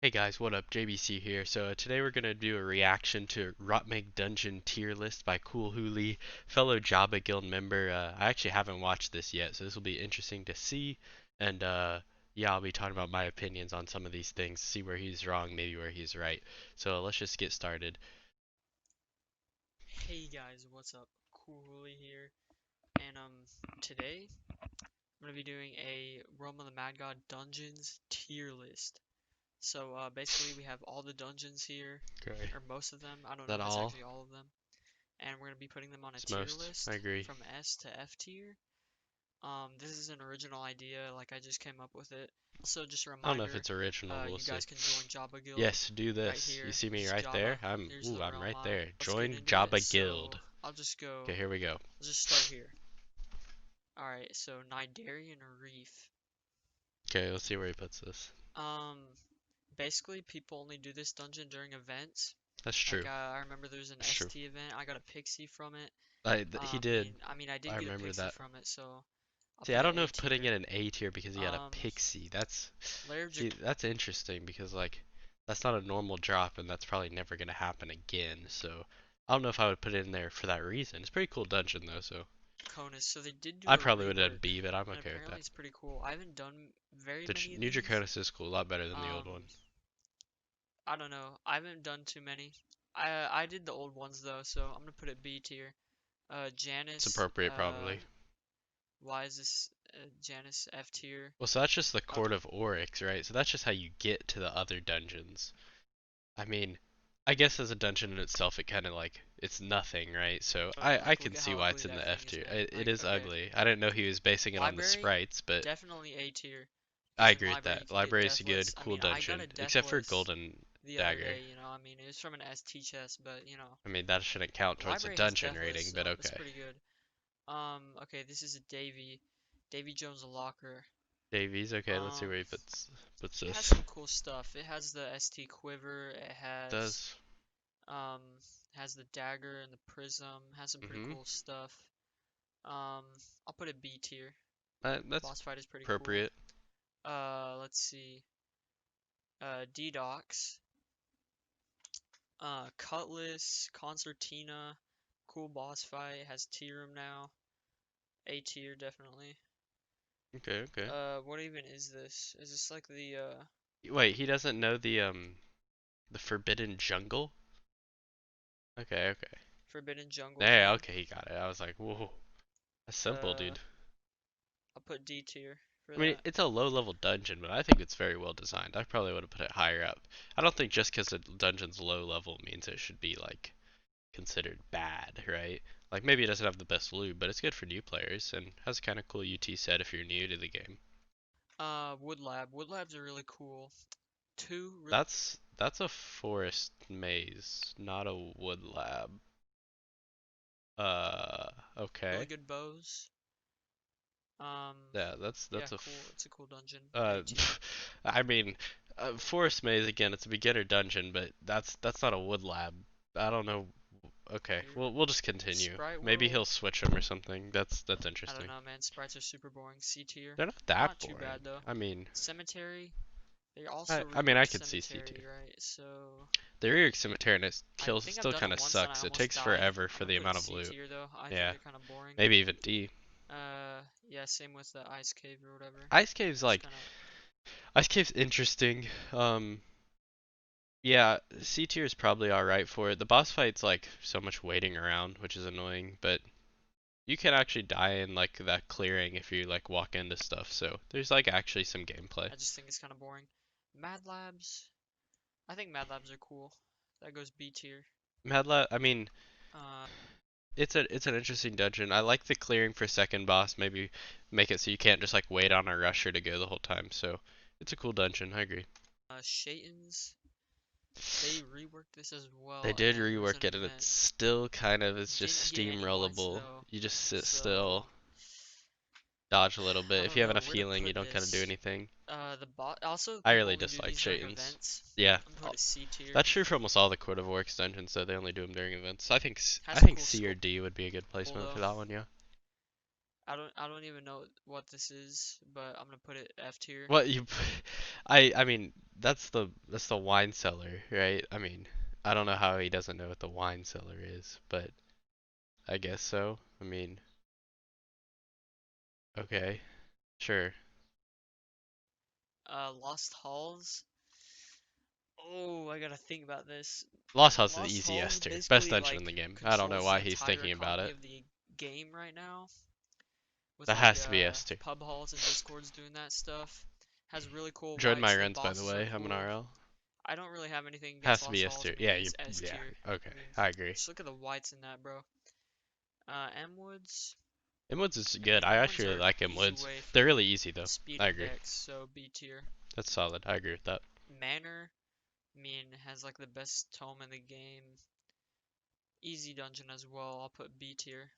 Hey guys, what up? JBC here. So today we're gonna do a reaction to Rotmg Dungeon tier list by Coolyohulio, fellow Java Guild member. I actually haven't watched this yet, so this will be interesting to see. And yeah, I'll be talking about my opinions on some of these things, see where he's wrong, maybe where he's right. So let's just get started. Hey guys, what's up? Coolyohulio here, and today I'm gonna be doing a Realm of the Mad God Dungeons tier list. So basically we have all the dungeons here, Okay. Is or most of them. I don't know that if it's all? actually all of them, and we're gonna be putting them on a It's tier most. I list agree. from S to F tier. This is an original idea, like I just came up with it. Also, just a I don't know if reminder, it's original, but we'll you see. guys can join Java Guild Yes, do right this. You here. see me This is right there? Java. Here's the I'm realm right mod. there. Let's get Join into it. Java So Guild. I'll just go. Okay, here we go. Let's just start here. Alright, so Nidarian Reef. Okay, let's see where he puts this. Um, basically, people only do this dungeon during events. That's Like, true. I remember there was an That's true. ST event. I got a pixie from it. He did. I I did get a remember pixie that. from it, so I'll See, put I it don't know A if putting it tier. in A tier because he got a Um, pixie. Lair of See, that's interesting because like that's not a normal drop and that's probably never gonna happen again. So I don't know if I would put it in there for that reason. It's a pretty cool dungeon though, so Draconis. So they did do I a probably would have done rework, B, but I'm and okay with apparently that. it's pretty cool. I haven't done very The many of New these. Draconis is cool, a lot better than the old one. Um, I don't know. I haven't done too many. I did the old ones though, so I'm gonna put it B tier. It's Janice, appropriate probably. why is this Janice F tier? Well, so that's just the I'll Court put of Oryx, right? So that's just how you get to the other dungeons. I mean, I guess as a dungeon in itself, it kind of like it's nothing, right? So I look can at see how why ugly it's in that the thing F is, tier. man. It Like, is okay, ugly. I didn't know he was basing it on the library, sprites, but definitely A tier, I because in agree with library you that. can get Library is a deathless. good, I cool mean, I got a dungeon, except for deathless Golden the other Dagger. day. I mean, it was from an ST chest, but I mean, that shouldn't count the towards the library has dungeon deathless, rating, so but that's okay. pretty good. Okay, this is a Davy Jones locker. Davies, okay, let's see Um, where he puts it has this. some cool stuff. It has the ST quiver. Does. Um, has the dagger and the prism. Has some pretty Mm-hmm. cool stuff. Um, I'll put it B tier. That's Boss fight is pretty cool. appropriate. Let's see. D-Docs. Cutlass, Concertina. Cool boss fight. Has tier room now. A tier, definitely. Okay, okay. What even is this? Is this like Wait, he doesn't know the Forbidden Jungle? Okay, okay. Forbidden Jungle Yeah, thing? okay, he got it. I was like, whoa, that's simple, Uh, dude. I'll put D tier for I mean, that. it's a low level dungeon, but I think it's very well designed. I probably would have put it higher up. I don't think just because the dungeon's low level means it should be like considered bad, right? Like maybe it doesn't have the best loot, but it's good for new players and has a kind of cool UT set if you're new to the game. Wood Lab. Wood Labs are really cool. Two That's a forest maze, not a wood lab. really Okay. good bows. Um, Yeah, yeah, that's a cool. It's a cool dungeon. uh A tier. I mean, forest maze again, it's a beginner dungeon, but that's not a wood lab. I don't know. Okay, Here. we'll just continue. Sprite Maybe World. he'll switch them or something. That's I don't interesting. know, man. Sprites are super boring. C tier. They're not that Not too boring. bad though. I mean, Cemetery. They also I mean I reworked could see C tier. Cemetery, right? So The Rear Cemetery and it I kills think I've still done kind it of once and I sucks. It almost takes died. forever I'm for gonna the put it amount of C loot. tier though. I think Yeah, they're kind of boring. maybe even D. Yeah, same with the Ice Cave or whatever. Ice Cave's It's like kind of Ice Cave's interesting. Yeah, C tier is probably alright for it. The boss fight's like so much waiting around, which is annoying, but you can actually die in like that clearing if you like walk into stuff, so there's like actually some gameplay. I just think it's kind of boring. Mad Labs. I think Mad Labs are cool. That goes B tier. I mean, Uh, it's an interesting dungeon. I like the clearing for second boss, maybe make it so you can't just like wait on a rusher to go the whole time, so it's a cool dungeon, I agree. Shayton's. They reworked this as They well, did and there was an rework it and it's event. still kind of it's just Didn't get any points steamrollable. though. You just sit still, So dodge a little I bit. If don't you have know enough where to healing, you put don't kind of do this. anything. The bot. Also, I people really only do dislike these during Shayton's. events. Yeah, I'm gonna put it C tier. that's true for almost all the Court of Oryx dungeons, so they only do them during events. Has I some think cool C or sculpt D would be a good placement though. for that one, yeah. I don't even know what this is, but I'm gonna put it F tier. What you I mean that's the wine cellar, right? I mean, I don't know how he doesn't know what the wine cellar is, but I guess so. I mean, okay, sure. Lost Halls. Oh, I gotta think about this. Lost House is Lost easy Halls S is tier, best basically dungeon in like the game. I don't know controls why the he's entire thinking about economy it. of the game right now, with That like has to be S tier. pub halls and discords doing that stuff. Has really cool Enjoyed my whites. The runs, by the bosses are way. I'm an cool. RL. I don't really have anything Has against to be Lost S Halls. tier. I mean, Yeah, it's S yeah. tier. Okay, I mean, I agree. just look at the whites in that, bro. M-Woods. Inwoods is I mean, good. I M-Woods actually really are like easy Inwoods. way They're for really easy though. I speeding agree. decks, so B tier. That's solid. I agree with that. Manor, I mean, has like the best tome in the game. Easy dungeon as well. I'll put B tier.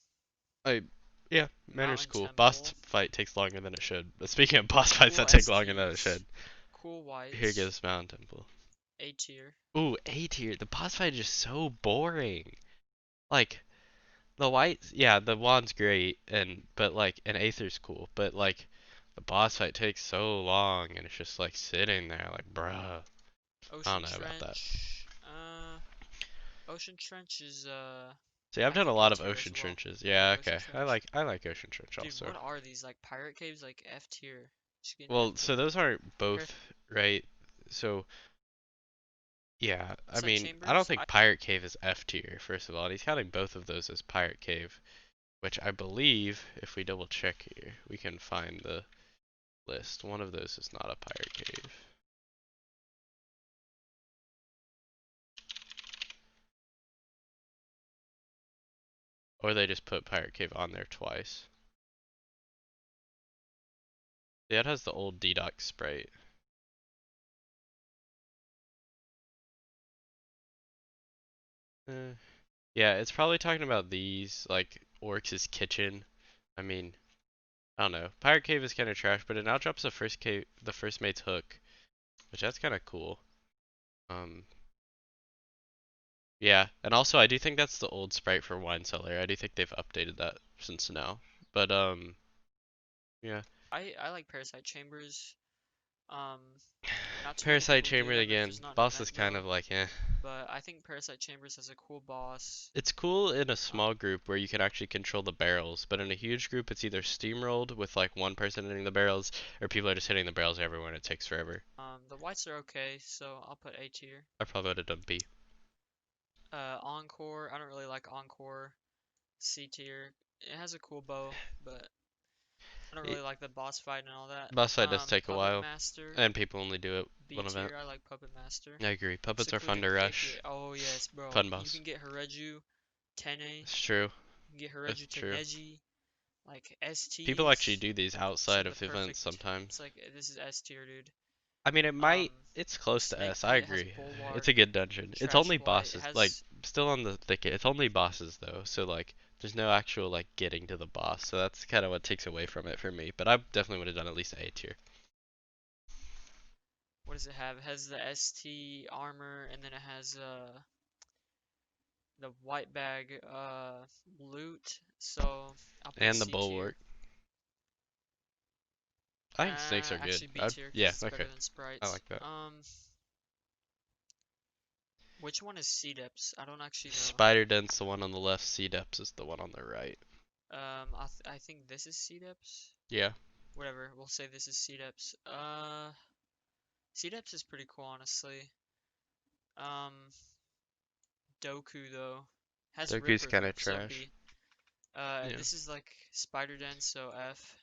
I yeah, Manor's Mountain cool. Boss Temple. fight takes longer than it should. But speaking of boss fights Cool that take S longer than it tiers. should, Cool here whites. goes Mountain Temple. A tier. Ooh, A tier. The boss fight is just so boring. Like the whites, yeah, the wand's great, and but like and Aether's cool, but like the boss fight takes so long, and it's just like sitting there, like bruh. I don't Ocean know about that. Trench. Ocean Trench is See, I've I done a think A lot of tier as Ocean well. Trenches. Yeah, Yeah, Ocean okay. I Trench. like I like Ocean Trench Dude, also. what are these? Like pirate caves? Like F tier. Just getting F Well, so tier. those aren't Par both right. So yeah, I Parasite mean, I don't Chambers? think Pirate Cave is F tier, first of all, and he's counting both of those as Pirate Cave, which I believe, if we double check here, we can find the list. One of those is not a Pirate Cave. Or they just put Pirate Cave on there twice. Yeah, it has the old D-Doc sprite. Uh, yeah, it's probably talking about these, like, Orcs' Kitchen. I mean, I don't know. Pirate Cave is kind of trash, but it now drops the first mate's hook, which that's kind of cool. Um, yeah, and also I do think that's the old sprite for Wine Cellar. I do think they've updated that since now. But yeah. I like Parasite Chambers. Um, Not too many Parasite people do Chamber them if again. there's not an Boss event is kind though. of like eh. But I think Parasite Chambers has a cool boss. It's cool in a Um, small group where you can actually control the barrels, but in a huge group it's either steamrolled with like one person hitting the barrels, or people are just hitting the barrels everywhere and it takes forever. the whites are okay, so I'll put A tier. I probably would have done B. Encore, I don't really like Encore. C tier. It has a cool bow, but I don't It, really like the boss fight and all that. boss fight does take a Puppet while, Master, and people only do it B one event. tier. I like Puppet Master. I agree. Puppets are fun Secluding to Figure. rush. Oh yes, bro. Fun You boss. can get Hereju, Tene. It's true. You can get It's Hereju to true. Neji. Like People actually STs. do these It's outside like the of events perfect. It's sometimes. like this is S tier, dude. I mean, it Um, might. It's close to Snake S. I Pit has agree. It's a Bulwark, good dungeon. It's Trash only Blight. It bosses. Like, has still on the thicket. It's only bosses though. So like, there's no actual like getting to the boss. So that's kind of what takes away from it for me. But I definitely would have done at least A tier. what does it have? It has the ST armor, and then it has the white bag loot. So I'll put And the C tier. bulwark. I think snakes are good. Actually B tier because Yeah. it's better Okay. than I sprites. like that. Which one is C depths? I don't actually know. Spider Dent's the one on the left. Sea Depths is the one on the right. I think this is C depths. Yeah. Whatever, we'll say this is C depths. C depths is pretty cool, honestly. Um, Doku though has Doku's Ripper kind though, of so trash. B. Yeah. This is like Spider Den, so F.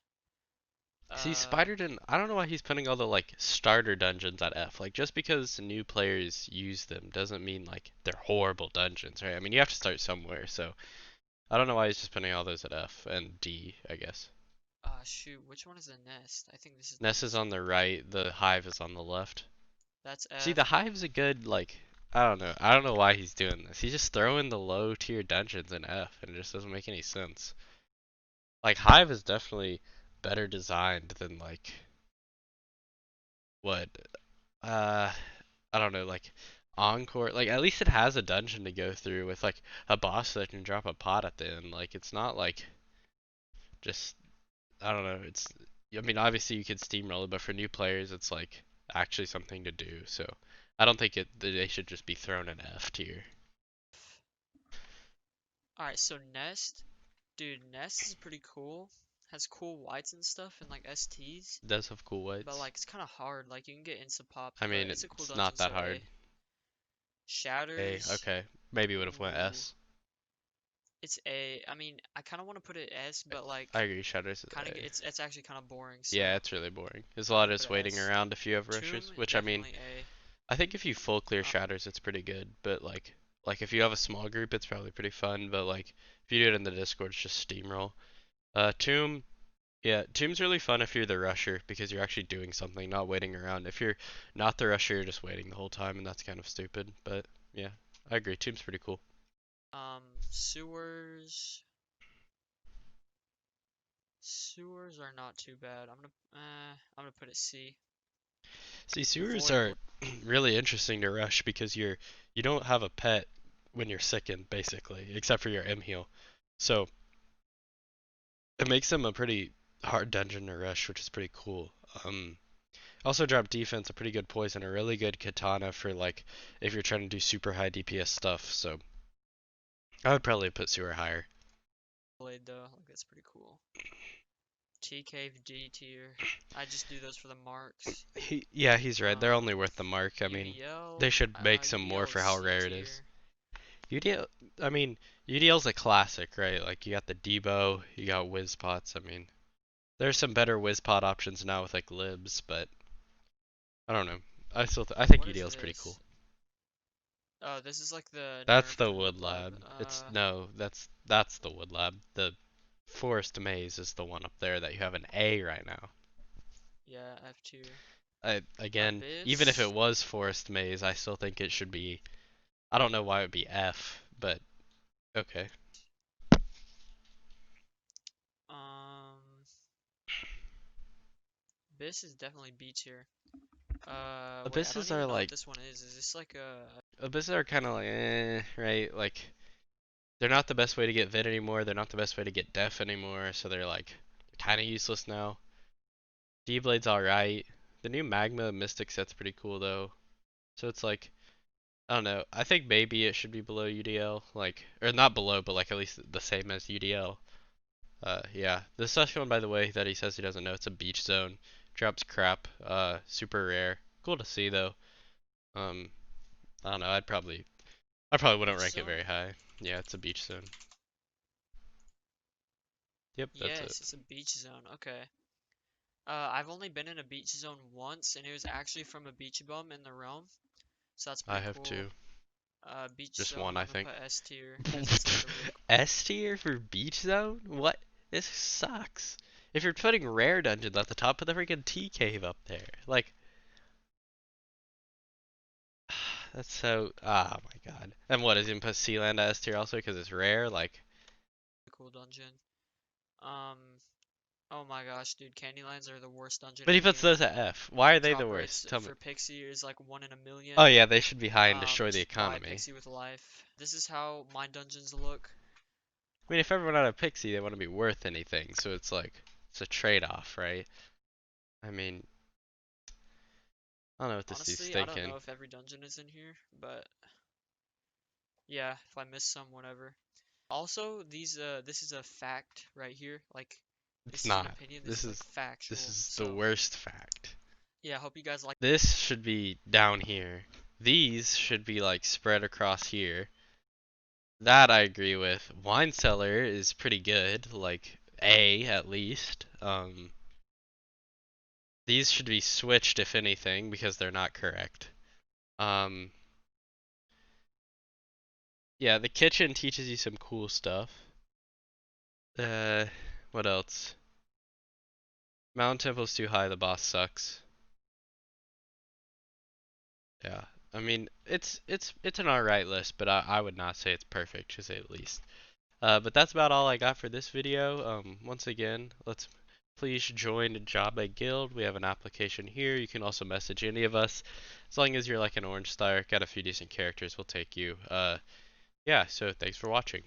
See, Uh, Spider-Den, I don't know why he's putting all the like starter dungeons at F. Like just because new players use them doesn't mean like they're horrible dungeons, right? I mean, you have to start somewhere. So I don't know why he's just putting all those at F and D, I guess. Shoot, which one is the nest? I think this is the Ness is nest on one. the right, the Hive is on the left. That's See, F. the Hive's a good like I don't know. I don't know why he's doing this. He's just throwing the low tier dungeons in F and it just doesn't make any sense. Like Hive is definitely better designed than like what uh I don't know, like Encore, like at least it has a dungeon to go through with like a boss that can drop a pot at the end. Like it's not like just I don't know. It's I mean obviously you could steamroll it, but for new players it's like actually something to do. So I don't think they should just be thrown in F tier. Alright, so Nest. Dude, Nest is pretty cool. Has cool whites and stuff and like STs. It does have cool But whites. like it's kinda hard. Like you can get insta popped, I but mean, it's a cool it's dungeon, not that so hard. A. A, Shatters. okay. Maybe would have went Ooh. S. It's A. I mean, I kinda wanna put it S, but I like agree, Shatters is kinda A. it's actually kinda boring, Yeah, so it's really boring. There's a I'm lot gonna of put just it waiting S. around if you have rushes, Tomb, which I mean, definitely A. I think if you full clear Um, Shatters, it's pretty good. But like if you have a small group, it's probably pretty fun. But like if you do it in the Discord, it's just steamroll. Tomb, yeah, Tomb's really fun if you're the rusher because you're actually doing something, not waiting around. If you're not the rusher, you're just waiting the whole time, and that's kind of stupid. But yeah, I agree. Tomb's pretty cool. Sewers. Sewers are not too bad. I'm gonna put it C. See, sewers Void. are really interesting to rush because you don't have a pet when you're sickened, basically, except for your M heal. So it makes them a pretty hard dungeon to rush, which is pretty cool. Also drop defense, a pretty good poison, a really good katana for like if you're trying to do super high DPS stuff. So I would probably put sewer higher. Blade though, like that's pretty cool. T cave D tier. I just do those for the marks. Yeah, he's right. They're only Um, worth the mark. I mean, they UDL. should make some more UDL for is how C rare it is. tier. UDL, I mean, UDL's a classic, right? Like you got the Debo, you got Wiz Pots. I mean, there's some better Wiz Pot options now with like libs, but I don't know. I think What is UDL's pretty cool. this? Oh, this is like the That's the nerfed Wood wood lab. Lab. It's no, that's the Wood Lab. The Forest Maze is the one up there that you have an A right now. Yeah, F tier. Again, even if it Abyss. was Forest Maze, I still think it should be. I don't know why it would be F, but okay. Um, Abyss is definitely B tier. Wait, I don't Abysses are even know what like this one is. Is this like a Abysses are kind of like right? Like they're not the best way to get vid anymore. They're not the best way to get def anymore. So they're like kind of useless now. D-Blade's alright. The new Magma Mystic set's pretty cool though. So it's like I don't know. I think maybe it should be below UDL, like or not below, but like at least the same as UDL. Yeah. The second one, by the way, that he says he doesn't know, it's a beach zone. Drops crap. Super rare. Cool to see though. Um, I don't know. I probably wouldn't beach rank it zone? very high. Yeah, it's a beach zone. Yep, that's it. Yes, it's a beach zone. Okay. I've only been in a beach zone once, and it was actually from a beach bum in the realm, so that's I pretty have cool. two. Beach Just zone, one, I'm I gonna think. put S tier because it's like a really cool. S tier for beach zone? What? This sucks. If you're putting rare dungeons at the top of the freaking T cave up there, like that's so. Oh my god. And what is he gonna put Sealand S tier also because it's rare? Like, Cool dungeon. Um, oh my gosh, dude, Candylands are the worst dungeon but he in puts here. those at F. Why are they the Drop worst? rates Tell me. for Pixie is like 1 in a Oh million. yeah, they should be high and destroy the Just buy economy. Pixie with life. This is how my dungeons look. I mean, if everyone had a Pixie, they want to be worth anything, so it's like it's a trade-off, right? I mean, I don't know what this dude's Honestly, I don't thinking. know if every dungeon is in here, but yeah, if I miss some, whatever. Also, this is a fact right here. Like, It's this is an not. opinion. This This is like is this factual. is the So, worst fact. yeah, I hope you guys like. This should be down here. These should be like spread across here. That I agree with. Wine cellar is pretty good, like A at least. These should be switched if anything because they're not correct. Um, yeah, the kitchen teaches you some cool stuff. Uh, what else? Mountain Temple's too high, the boss sucks. Yeah. I mean, it's an alright list, but I would not say it's perfect, to say the least. But that's about all I got for this video. Once again, let's please join Job at Guild. We have an application here. You can also message any of us. As long as you're like an orange star, got a few decent characters, we'll take you. Yeah, so thanks for watching.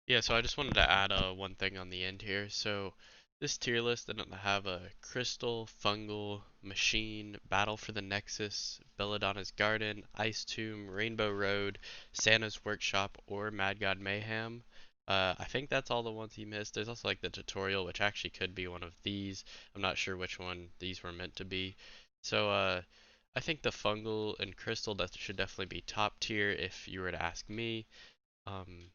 Yeah, so I just wanted to add one thing on the end here. So This tier list didn't have a Crystal, Fungal, Machine, Battle for the Nexus, Belladonna's Garden, Ice Tomb, Rainbow Road, Santa's Workshop, or Mad God Mayhem. I think that's all the ones he missed. There's also like the tutorial, which actually could be one of these. I'm not sure which one these were meant to be. So I think the Fungal and Crystal that should definitely be top tier if you were to ask me. Um,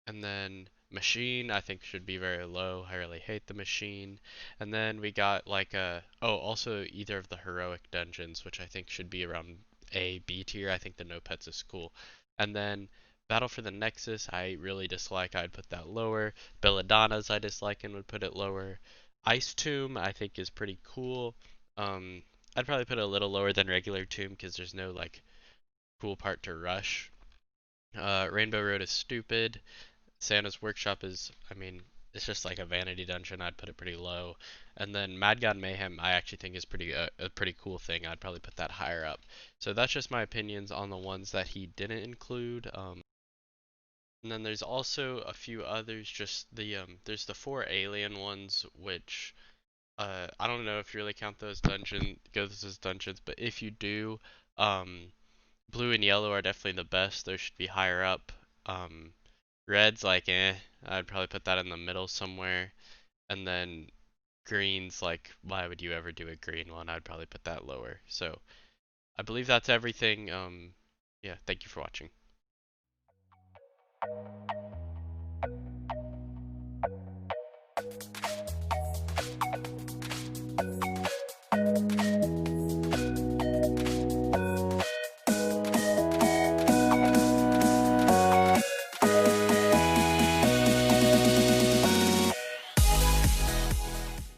and then machine, I think should be very low. I really hate the machine. And then we got like also either of the heroic dungeons, which I think should be around A, B tier. I think the no pets is cool. And then Battle for the Nexus, I really dislike. I'd put that lower. Belladonna's I dislike and would put it lower. Ice Tomb I think is pretty cool. Um, I'd probably put it a little lower than regular Tomb because there's no like cool part to rush. Rainbow Road is stupid. Santa's Workshop is, I mean, it's just like a vanity dungeon. I'd put it pretty low. And then Mad God Mayhem, I actually think is a pretty cool thing. I'd probably put that higher up. So that's just my opinions on the ones that he didn't include. And then there's also a few others. Just there's the four alien ones, which I don't know if you really count those goes as dungeons, but if you do, um, blue and yellow are definitely the best. Those should be higher up. Um, Red's like eh. I'd probably put that in the middle somewhere. And then green's like, why would you ever do a green one? I'd probably put that lower. So I believe that's everything. Yeah, thank you for watching.